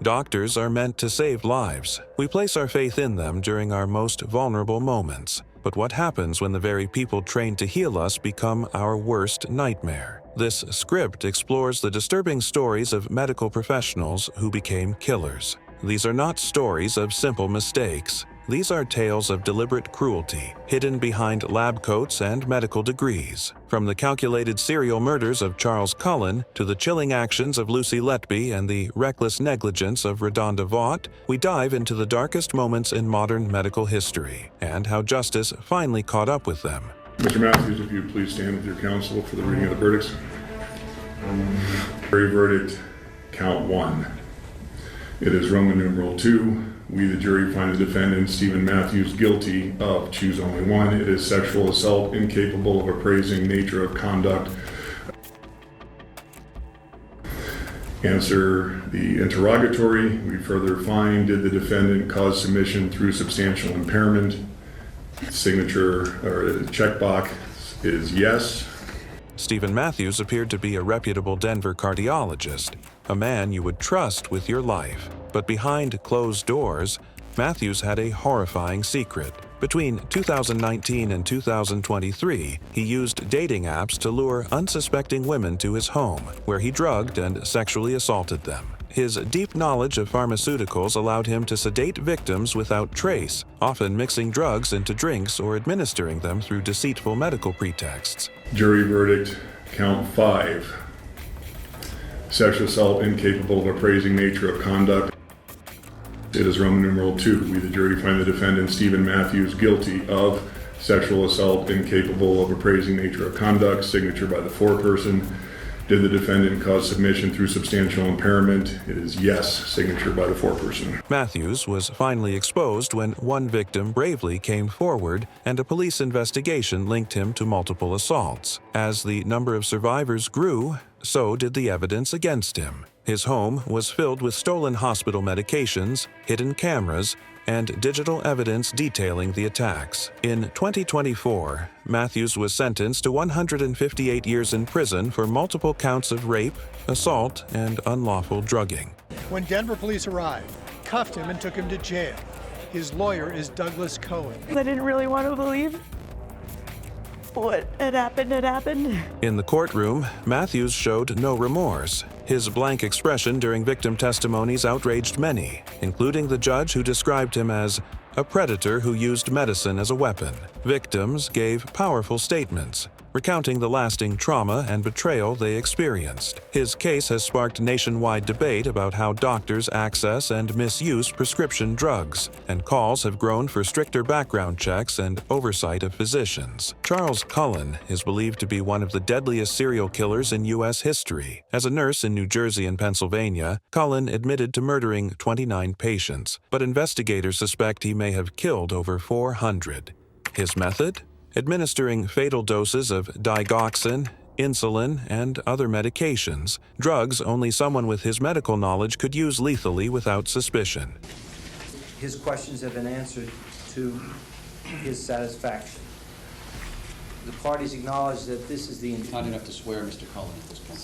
Doctors are meant to save lives. We place our faith in them during our most vulnerable moments. But what happens when the very people trained to heal us become our worst nightmare? This script explores the disturbing stories of medical professionals who became killers. These are not stories of simple mistakes. These are tales of deliberate cruelty, hidden behind lab coats and medical degrees. From the calculated serial murders of Charles Cullen to the chilling actions of Lucy Letby and the reckless negligence of RaDonda Vaught, we dive into the darkest moments in modern medical history and how justice finally caught up with them. Mr. Matthews, if you would please stand with your counsel for the reading of the verdicts. Jury verdict, count 1. It is Roman numeral 2. We, the jury, find the defendant, Stephen Matthews, guilty of, choose only one. It is sexual assault, incapable of appraising nature of conduct. Answer the interrogatory. We further find, did the defendant cause submission through substantial impairment? Signature or checkbox is yes. Stephen Matthews appeared to be a reputable Denver cardiologist, a man you would trust with your life. But behind closed doors, Matthews had a horrifying secret. Between 2019 and 2023, he used dating apps to lure unsuspecting women to his home, where he drugged and sexually assaulted them. His deep knowledge of pharmaceuticals allowed him to sedate victims without trace, often mixing drugs into drinks or administering them through deceitful medical pretexts. Jury verdict, count 5. Sexual assault, incapable of appraising nature of conduct. It is Roman numeral 2. We, the jury, find the defendant, Stephen Matthews, guilty of sexual assault, incapable of appraising nature of conduct. Signature by the foreperson. Did the defendant cause submission through substantial impairment? It is yes. Signature by the foreperson. Matthews was finally exposed when one victim bravely came forward and a police investigation linked him to multiple assaults. As the number of survivors grew, so did the evidence against him. His home was filled with stolen hospital medications, hidden cameras, and digital evidence detailing the attacks. In 2024, Matthews was sentenced to 158 years in prison for multiple counts of rape, assault, and unlawful drugging. When Denver police arrived, cuffed him and took him to jail. His lawyer is Douglas Cohen. I didn't really want to believe what had happened. In the courtroom, Matthews showed no remorse. His blank expression during victim testimonies outraged many, including the judge who described him as a predator who used medicine as a weapon. Victims gave powerful statements, recounting the lasting trauma and betrayal they experienced. His case has sparked nationwide debate about how doctors access and misuse prescription drugs, and calls have grown for stricter background checks and oversight of physicians. Charles Cullen is believed to be one of the deadliest serial killers in U.S. history. As a nurse in New Jersey and Pennsylvania, Cullen admitted to murdering 29 patients, but investigators suspect he may have killed over 400. His method? Administering fatal doses of digoxin, insulin, and other medications, drugs only someone with his medical knowledge could use lethally without suspicion. His questions have been answered to his satisfaction. The parties acknowledge that this is the... Kind enough to swear, Mr. Cullen, at this point.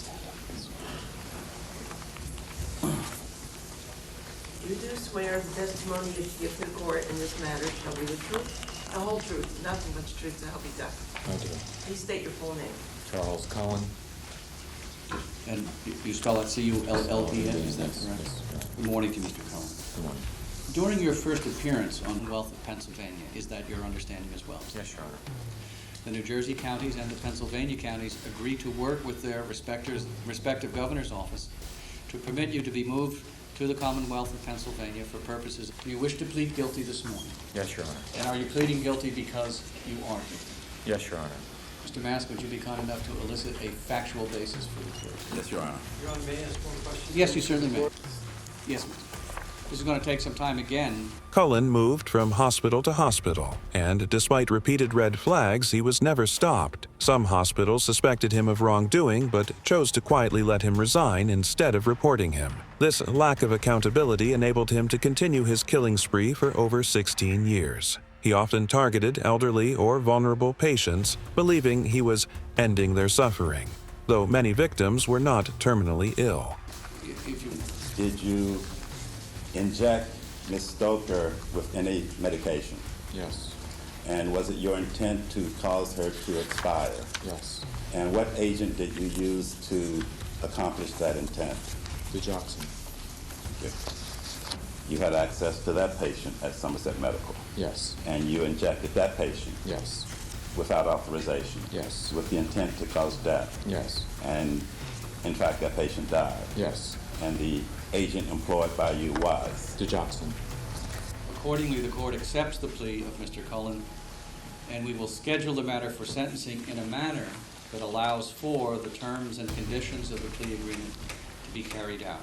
You do swear the testimony you give to the court in this matter shall be the truth, the whole truth, nothing but the truth, so help you God. I do. Please state your full name. Charles Cullen. And you spell that C-U-L-L-E-N, is that correct? Good morning to you, Mr. Cullen. Good morning. During your first appearance on Wealth of Pennsylvania, is that your understanding as well? Yes, Your Honor. The New Jersey counties and the Pennsylvania counties agreed to work with their respective governor's office to permit you to be moved to the Commonwealth of Pennsylvania for purposes. Do you wish to plead guilty this morning? Yes, Your Honor. And are you pleading guilty because you are guilty? Yes, Your Honor. Mr. Mask, would you be kind enough to elicit a factual basis for the case? Yes, Your Honor. Your Honor, may I ask one question? Yes, you certainly may. Yes, Mr. This is going to take some time again. Cullen moved from hospital to hospital, and despite repeated red flags, he was never stopped. Some hospitals suspected him of wrongdoing, but chose to quietly let him resign instead of reporting him. This lack of accountability enabled him to continue his killing spree for over 16 years. He often targeted elderly or vulnerable patients, believing he was ending their suffering, though many victims were not terminally ill. If you Did you inject Ms. Stoker with any medication? Yes. And was it your intent to cause her to expire? Yes. And what agent did you use to accomplish that intent? Digoxin. Good. You had access to that patient at Somerset Medical? Yes. And you injected that patient? Yes. Without authorization? Yes. With the intent to cause death? Yes. And in fact, that patient died? Yes. And the agent employed by you was? Digoxin. Accordingly, the court accepts the plea of Mr. Cullen, and we will schedule the matter for sentencing in a manner that allows for the terms and conditions of the plea agreement to be carried out.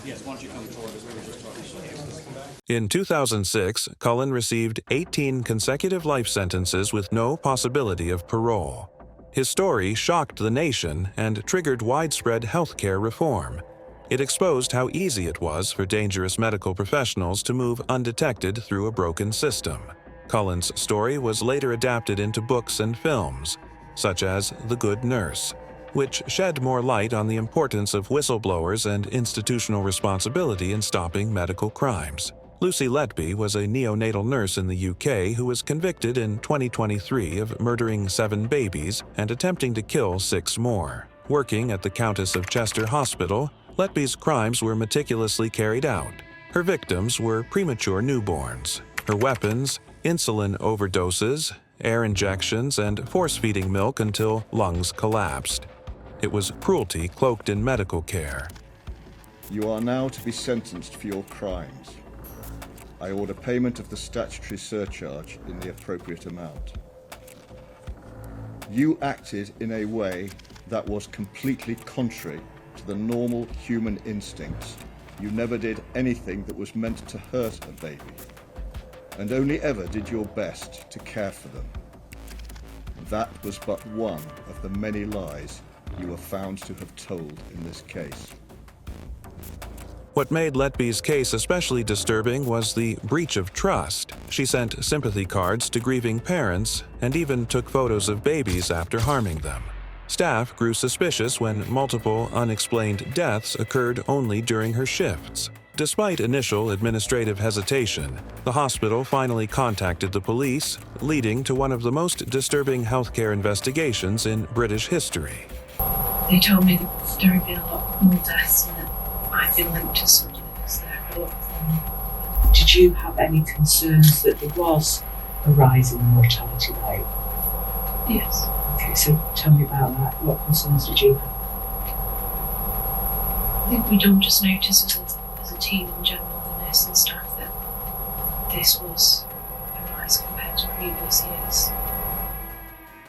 Yes, why don't you come forward, as we were just talking. In 2006, Cullen received 18 consecutive life sentences with no possibility of parole. His story shocked the nation and triggered widespread healthcare reform. It exposed how easy it was for dangerous medical professionals to move undetected through a broken system. Cullen's story was later adapted into books and films, such as The Good Nurse, which shed more light on the importance of whistleblowers and institutional responsibility in stopping medical crimes. Lucy Letby was a neonatal nurse in the UK who was convicted in 2023 of murdering 7 babies and attempting to kill 6 more. Working at the Countess of Chester Hospital, Letby's crimes were meticulously carried out. Her victims were premature newborns. Her weapons, insulin overdoses, air injections, and force-feeding milk until lungs collapsed. It was cruelty cloaked in medical care. You are now to be sentenced for your crimes. I order payment of the statutory surcharge in the appropriate amount. You acted in a way that was completely contrary to the normal human instincts. You never did anything that was meant to hurt a baby, and only ever did your best to care for them. That was but one of the many lies you were found to have told in this case. What made Letby's case especially disturbing was the breach of trust. She sent sympathy cards to grieving parents and even took photos of babies after harming them. Staff grew suspicious when multiple unexplained deaths occurred only during her shifts. Despite initial administrative hesitation, the hospital finally contacted the police, leading to one of the most disturbing healthcare investigations in British history. They told me that there had been a lot more deaths and that I'd been linked to somebody that was there for a lot of them. Did you have any concerns that there was a rise in the mortality rate? Yes. Okay, so tell me about that. What concerns did you have? I think we don't just notice as a team in general, the nursing staff, that this was a rise compared to previous years.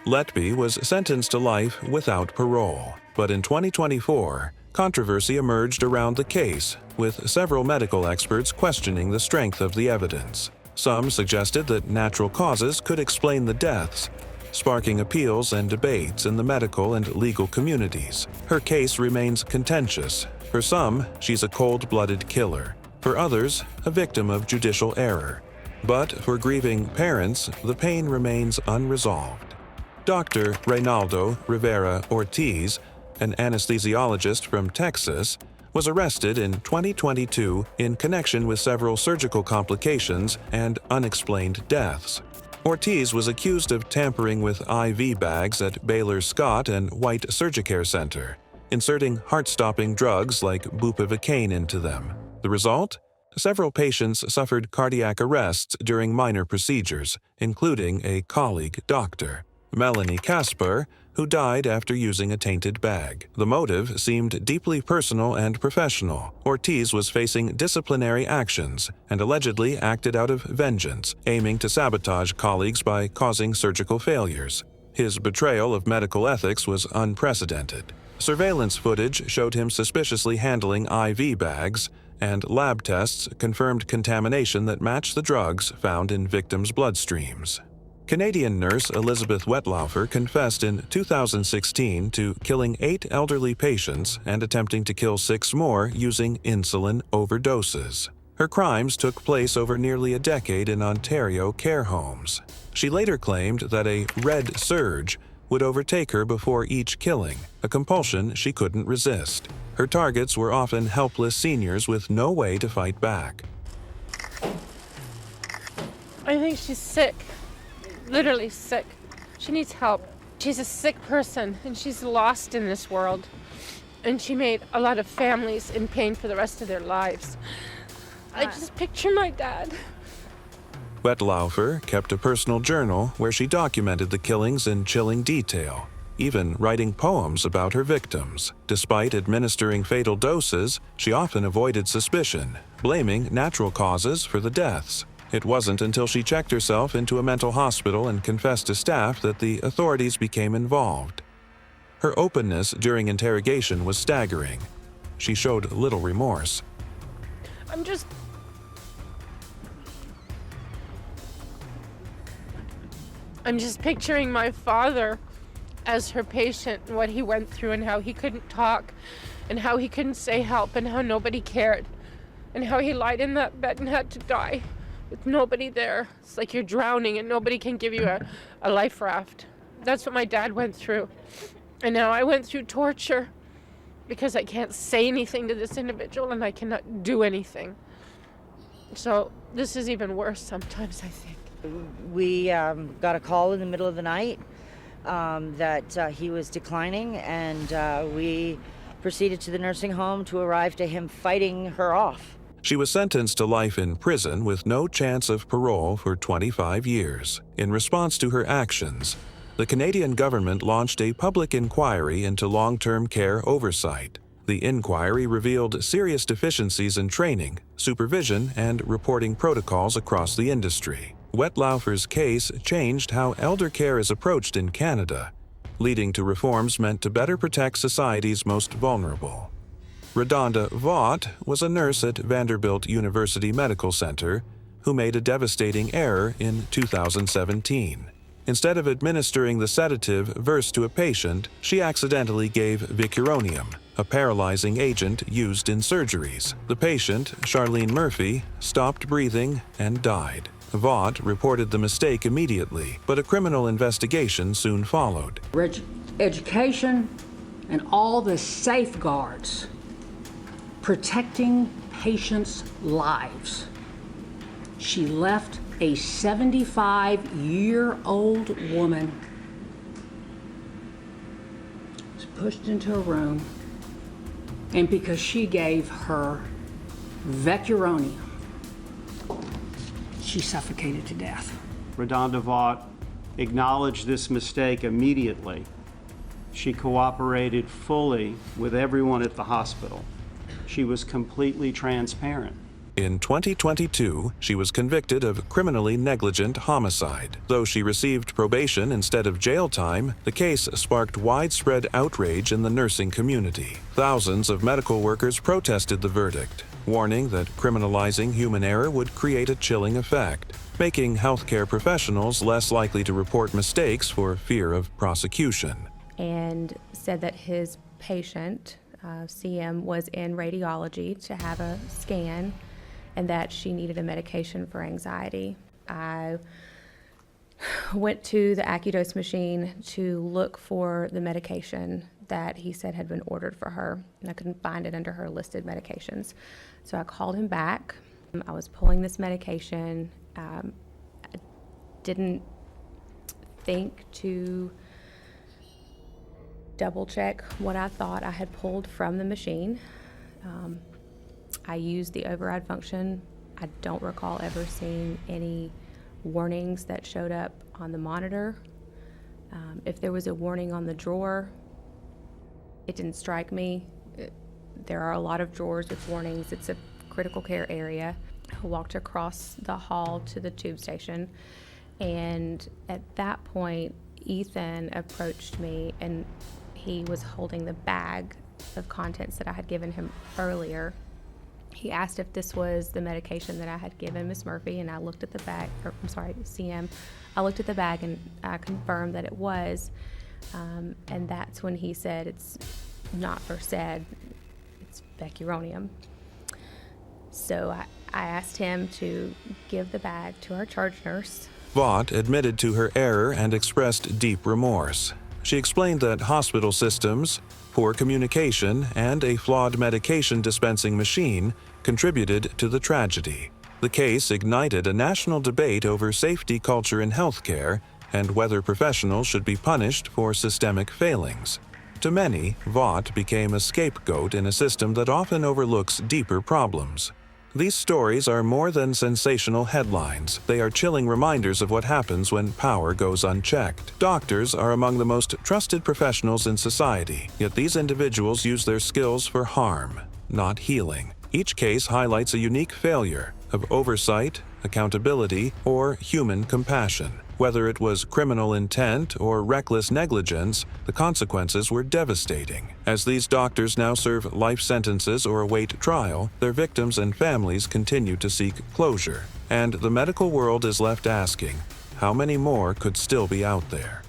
Letby was sentenced to life without parole, but in 2024, controversy emerged around the case, with several medical experts questioning the strength of the evidence. Some suggested that natural causes could explain the deaths, sparking appeals and debates in the medical and legal communities. Her case remains contentious. For some, she's a cold-blooded killer. For others, a victim of judicial error. But for grieving parents, the pain remains unresolved. Dr. Raynaldo Rivera Ortiz, an anesthesiologist from Texas, was arrested in 2022 in connection with several surgical complications and unexplained deaths. Ortiz was accused of tampering with IV bags at Baylor Scott and White Surgicare Center, inserting heart-stopping drugs like bupivacaine into them. The result? Several patients suffered cardiac arrests during minor procedures, including a colleague doctor, Melanie Casper, who died after using a tainted bag. The motive seemed deeply personal and professional. Ortiz was facing disciplinary actions and allegedly acted out of vengeance, aiming to sabotage colleagues by causing surgical failures. His betrayal of medical ethics was unprecedented. Surveillance footage showed him suspiciously handling IV bags, and lab tests confirmed contamination that matched the drugs found in victims' bloodstreams. Canadian nurse Elizabeth Wettlaufer confessed in 2016 to killing 8 elderly patients and attempting to kill 6 more using insulin overdoses. Her crimes took place over nearly a decade in Ontario care homes. She later claimed that a red surge would overtake her before each killing, a compulsion she couldn't resist. Her targets were often helpless seniors with no way to fight back. I think she's sick, literally sick. She needs help. She's a sick person, and she's lost in this world. And she made a lot of families in pain for the rest of their lives. I just picture my dad. Wettlaufer kept a personal journal where she documented the killings in chilling detail, even writing poems about her victims. Despite administering fatal doses, she often avoided suspicion, blaming natural causes for the deaths. It wasn't until she checked herself into a mental hospital and confessed to staff that the authorities became involved. Her openness during interrogation was staggering. She showed little remorse. I'm just picturing my father as her patient and what he went through and how he couldn't talk and how he couldn't say help and how nobody cared and how he lied in that bed and had to die with nobody there. It's like you're drowning and nobody can give you a life raft. That's what my dad went through. And now I went through torture because I can't say anything to this individual and I cannot do anything. So this is even worse sometimes, I think. We got a call in the middle of the night that he was declining, and we proceeded to the nursing home to arrive to him fighting her off. She was sentenced to life in prison with no chance of parole for 25 years. In response to her actions, the Canadian government launched a public inquiry into long-term care oversight. The inquiry revealed serious deficiencies in training, supervision, and reporting protocols across the industry. Wettlaufer's case changed how elder care is approached in Canada, leading to reforms meant to better protect society's most vulnerable. RaDonda Vaught was a nurse at Vanderbilt University Medical Center who made a devastating error in 2017. Instead of administering the sedative versed to a patient, she accidentally gave vicuronium, a paralyzing agent used in surgeries. The patient, Charlene Murphy, stopped breathing and died. Vaught reported the mistake immediately, but a criminal investigation soon followed. Education and all the safeguards protecting patients' lives. She left a 75-year-old woman, was pushed into a room, and because she gave her vicuronium, she suffocated to death. RaDonda Vaught acknowledged this mistake immediately. She cooperated fully with everyone at the hospital. She was completely transparent. In 2022, she was convicted of criminally negligent homicide. Though she received probation instead of jail time, the case sparked widespread outrage in the nursing community. Thousands of medical workers protested the verdict, warning that criminalizing human error would create a chilling effect, making healthcare professionals less likely to report mistakes for fear of prosecution. And said that his patient, CM, was in radiology to have a scan and that she needed a medication for anxiety. I went to the AccuDose machine to look for the medication that he said had been ordered for her, and I couldn't find it under her listed medications. So I called him back. I was pulling this medication. I didn't think to double check what I thought I had pulled from the machine. I used the override function. I don't recall ever seeing any warnings that showed up on the monitor. If there was a warning on the drawer, it didn't strike me. There are a lot of drawers with warnings. It's a critical care area. I walked across the hall to the tube station, and at that point, Ethan approached me, and he was holding the bag of contents that I had given him earlier. He asked if this was the medication that I had given Miss Murphy, and I looked at the bag, CM. I looked at the bag and I confirmed that it was, and that's when he said it's not Versed, it's vicuronium. So I asked him to give the bag to our charge nurse. Vaught admitted to her error and expressed deep remorse. She explained that hospital systems, poor communication, and a flawed medication dispensing machine contributed to the tragedy. The case ignited a national debate over safety culture in healthcare and whether professionals should be punished for systemic failings. To many, Vaught became a scapegoat in a system that often overlooks deeper problems. These stories are more than sensational headlines. They are chilling reminders of what happens when power goes unchecked. Doctors are among the most trusted professionals in society, yet these individuals use their skills for harm, not healing. Each case highlights a unique failure of oversight, accountability, or human compassion. Whether it was criminal intent or reckless negligence, the consequences were devastating. As these doctors now serve life sentences or await trial, their victims and families continue to seek closure. And the medical world is left asking, how many more could still be out there?